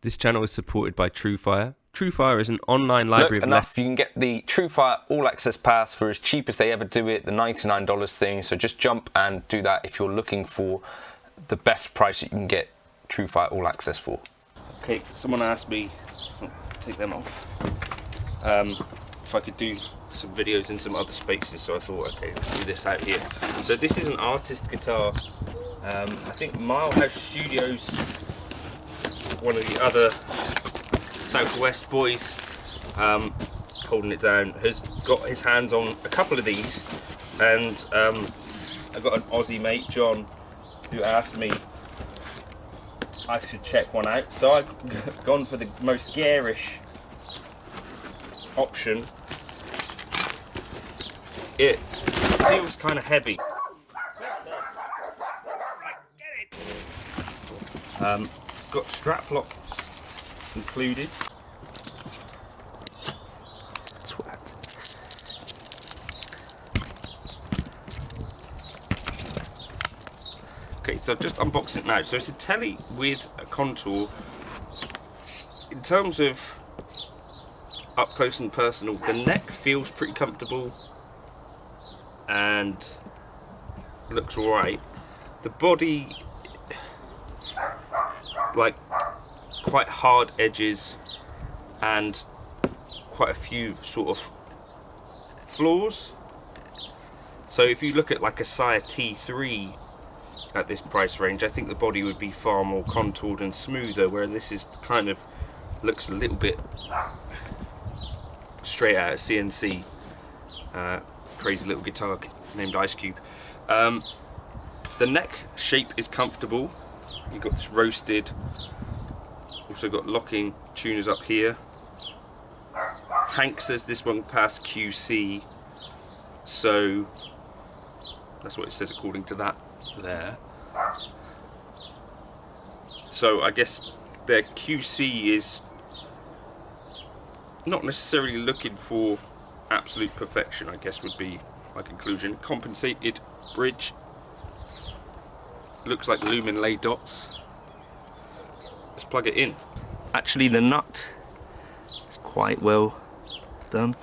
This channel is supported by Truefire. Truefire is an online library of enough. You can get the Truefire All Access Pass for as cheap as they ever do it, the $99 thing. So just jump and do that if you're looking for the best price that you can get Truefire All Access for. Okay, someone asked me, take them off, if I could do some videos in some other spaces, so I thought, okay, let's do this out here. So this is an artist guitar. I think Milehousestudios, one of the other Southwest boys holding it down, has got his hands on a couple of these, and I've got an Aussie mate, John, who asked me I should check one out, so I've gone for the most garish option. It feels kind of heavy. It's got strap locks included. Swat. Okay, so I've just unboxed it now. So it's a Tele with a contour. In terms of up close and personal, the neck feels pretty comfortable and looks alright. The body, like, quite hard edges and quite a few sort of flaws. So if you look at like a Squier T3 at this price range, I think the body would be far more contoured and smoother, where this is kind of looks a little bit straight out of CNC. Crazy little guitar named Ice Cube. The neck shape is comfortable. You've got this roasted, also got locking tuners up here. Hank says this one passed QC, so that's what it says according to that there. So I guess their QC is not necessarily looking for absolute perfection, I guess would be my conclusion. Compensated bridge, looks like lumen lay dots. Let's plug it in. Actually the nut is quite well done.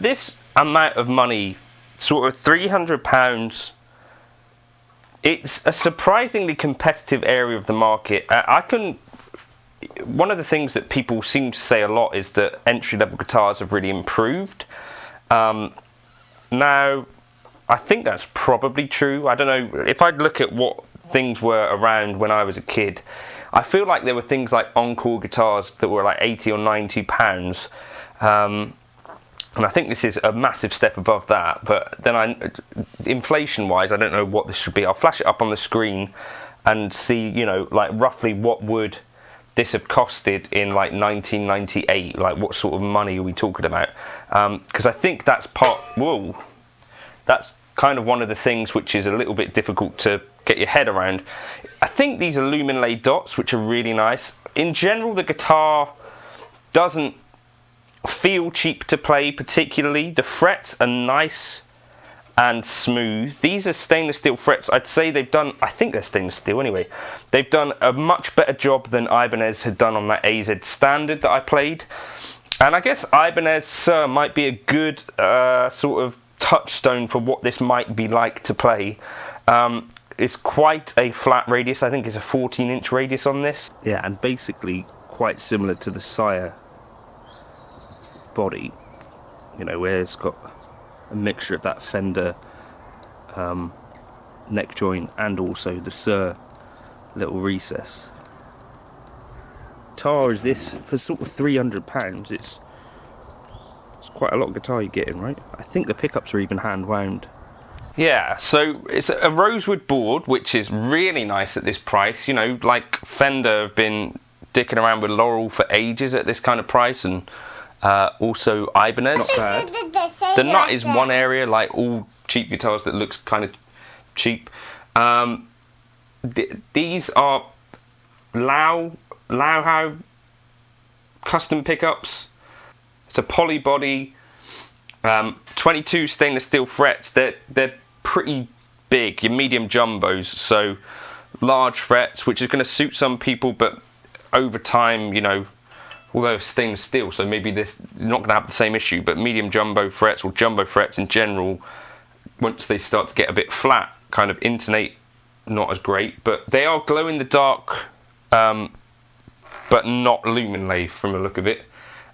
this amount of money, sort of £300, it's a surprisingly competitive area of the market. One of the things that people seem to say a lot is that entry-level guitars have really improved. Now, I think that's probably true. I don't know, if I look at what things were around when I was a kid, I feel like there were things like Encore guitars that were like 80 or 90 pounds. And I think this is a massive step above that, but then inflation-wise, I don't know what this should be. I'll flash it up on the screen and see, you know, like roughly what would this have costed in like 1998, like what sort of money are we talking about? Because I think that's that's kind of one of the things which is a little bit difficult to get your head around. I think these are lumen-laid dots, which are really nice. In general, the guitar doesn't feel cheap to play particularly. The frets are nice and smooth. These are stainless steel frets. I'd say they've done, I think they're stainless steel anyway, they've done a much better job than Ibanez had done on that AZ Standard that I played. And I guess Ibanez Sir might be a good sort of touchstone for what this might be like to play. It's quite a flat radius. I think it's a 14-inch radius on this. Yeah, and basically quite similar to the Sire body, you know, where it's got a mixture of that Fender neck joint and also the Sir little recess. Guitar is this for sort of £300. It's quite a lot of guitar you're getting, right? I think the pickups are even hand wound. Yeah, so it's a rosewood board, which is really nice at this price. You know, like Fender have been dicking around with Laurel for ages at this kind of price, and also Ibanez. Not bad. The nut is one area, like all cheap guitars, that looks kind of cheap. These are Milehousestudios custom pickups. It's a poly body, 22 stainless steel frets. They're pretty big, your medium jumbos, so large frets, which is going to suit some people, but over time, you know, although it's stainless steel, so maybe this you're not going to have the same issue, but medium jumbo frets or jumbo frets in general, once they start to get a bit flat, kind of intonate not as great, but they are glow in the dark, but not lumen laid from the look of it,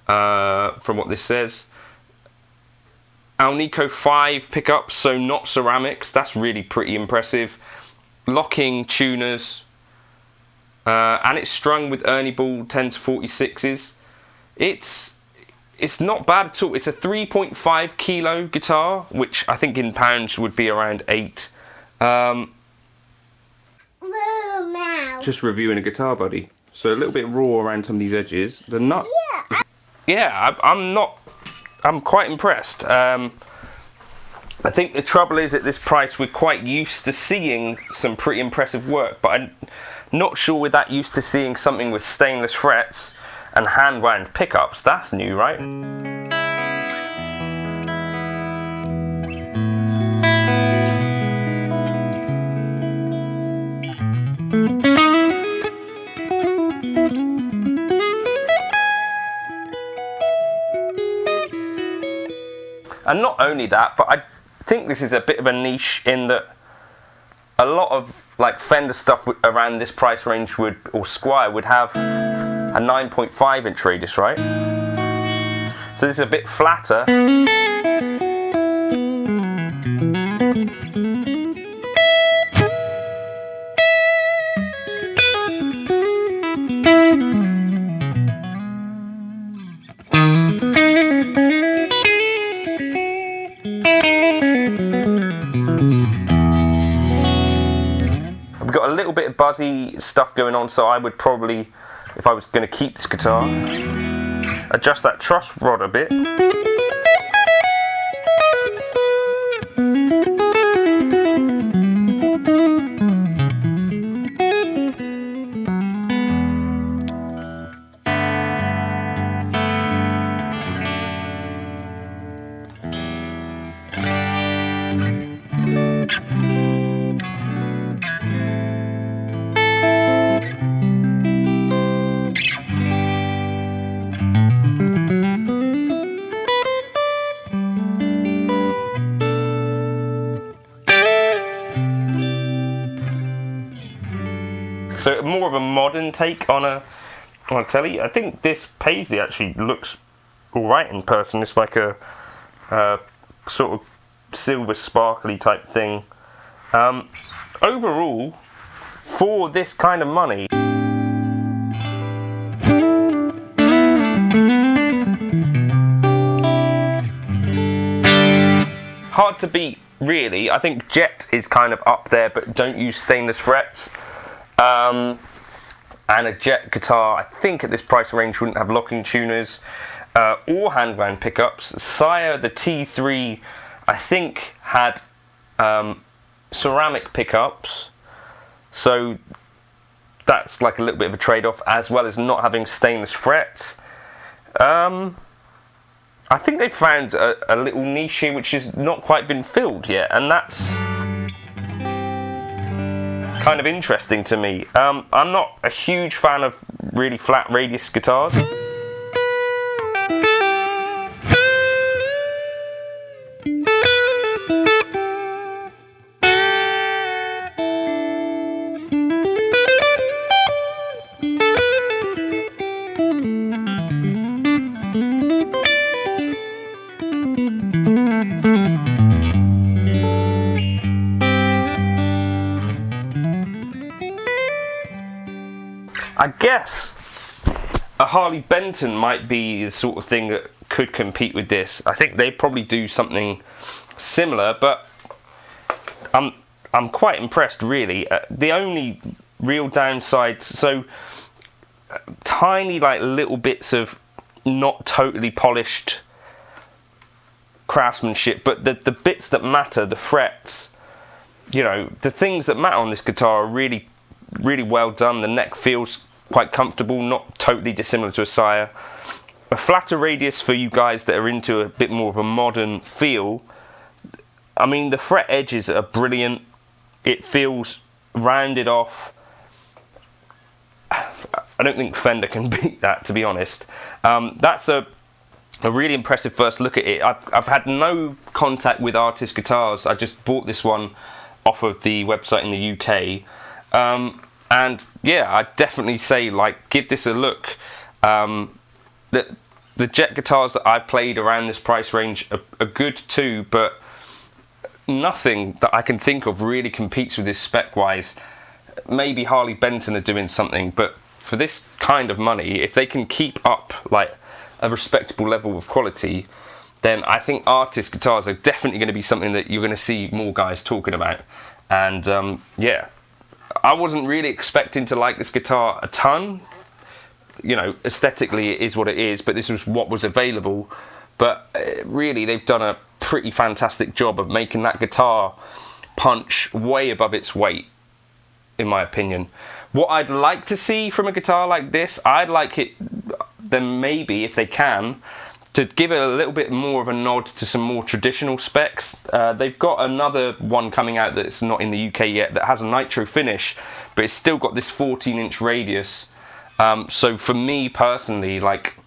from what this says. Alnico 5 pickups, so not ceramics. That's really pretty impressive. Locking tuners, and it's strung with Ernie Ball 10 to 46s. It's not bad at all. It's a 3.5 kilo guitar, which I think in pounds would be around 8. Just reviewing a guitar, buddy. So a little bit raw around some of these edges. The nut. Yeah, I'm quite impressed. I think the trouble is at this price we're quite used to seeing some pretty impressive work, but I'm not sure we're that used to seeing something with stainless frets and hand wound pickups. That's new, right? And not only that, but I think this is a bit of a niche in that a lot of like Fender stuff around this price range or Squier would have a 9.5 inch radius, right? So this is a bit flatter. We've got a little bit of buzzy stuff going on, so I would probably, if I was going to keep this guitar, adjust that truss rod a bit. So more of a modern take on a telly. I think this Paisley actually looks alright in person. It's like a sort of silver sparkly type thing. Overall, for this kind of money, hard to beat, really. I think Jet is kind of up there, but don't use stainless frets. And a Jet guitar, I think at this price range, wouldn't have locking tuners or Handwound pickups. Squier, the T3, I think had ceramic pickups, so that's like a little bit of a trade-off, as well as not having stainless frets. I think they've found a little niche here which has not quite been filled yet, and that's kind of interesting to me. I'm not a huge fan of really flat radius guitars. I guess a Harley Benton might be the sort of thing that could compete with this. I think they probably do something similar, but I'm quite impressed, really. The only real downsides, so tiny like little bits of not totally polished craftsmanship, but the bits that matter, the frets, you know, the things that matter on this guitar are really well done. The neck feels quite comfortable, not totally dissimilar to a Squier. A flatter radius for you guys that are into a bit more of a modern feel. I mean, the fret edges are brilliant. It feels rounded off. I don't think Fender can beat that, to be honest. That's a really impressive first look at it. I've had no contact with Artist Guitars. I just bought this one off of the website in the UK. And yeah, I'd definitely say, like, give this a look. The Jet guitars that I've played around this price range are good too, but nothing that I can think of really competes with this spec-wise. Maybe Harley Benton are doing something, but for this kind of money, if they can keep up like a respectable level of quality, then I think Artist guitars are definitely going to be something that you're going to see more guys talking about. And yeah, I wasn't really expecting to like this guitar a ton. You know, aesthetically it is what it is, but this was what was available. But really, they've done a pretty fantastic job of making that guitar punch way above its weight, in my opinion. What I'd like to see from a guitar like this, I'd like it, then maybe, if they can, to give it a little bit more of a nod to some more traditional specs. They've got another one coming out that's not in the UK yet that has a nitro finish, but it's still got this 14-inch radius. So for me personally, like,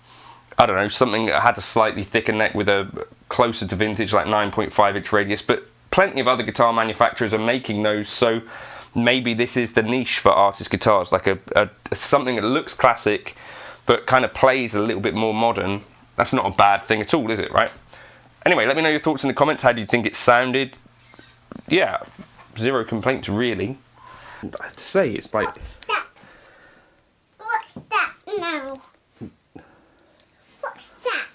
I don't know, something that had a slightly thicker neck with a closer to vintage, like 9.5-inch radius, but plenty of other guitar manufacturers are making those, so maybe this is the niche for Artist guitars, like a something that looks classic, but kind of plays a little bit more modern. That's not a bad thing at all, is it, right? Anyway, let me know your thoughts in the comments. How do you think it sounded? Yeah, zero complaints, really. I have to say, it's like... What's that now? What's that?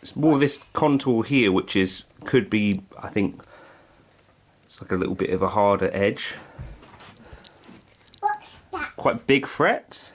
It's more this contour here, which is, could be, I think, it's like a little bit of a harder edge. What's that? Quite big frets.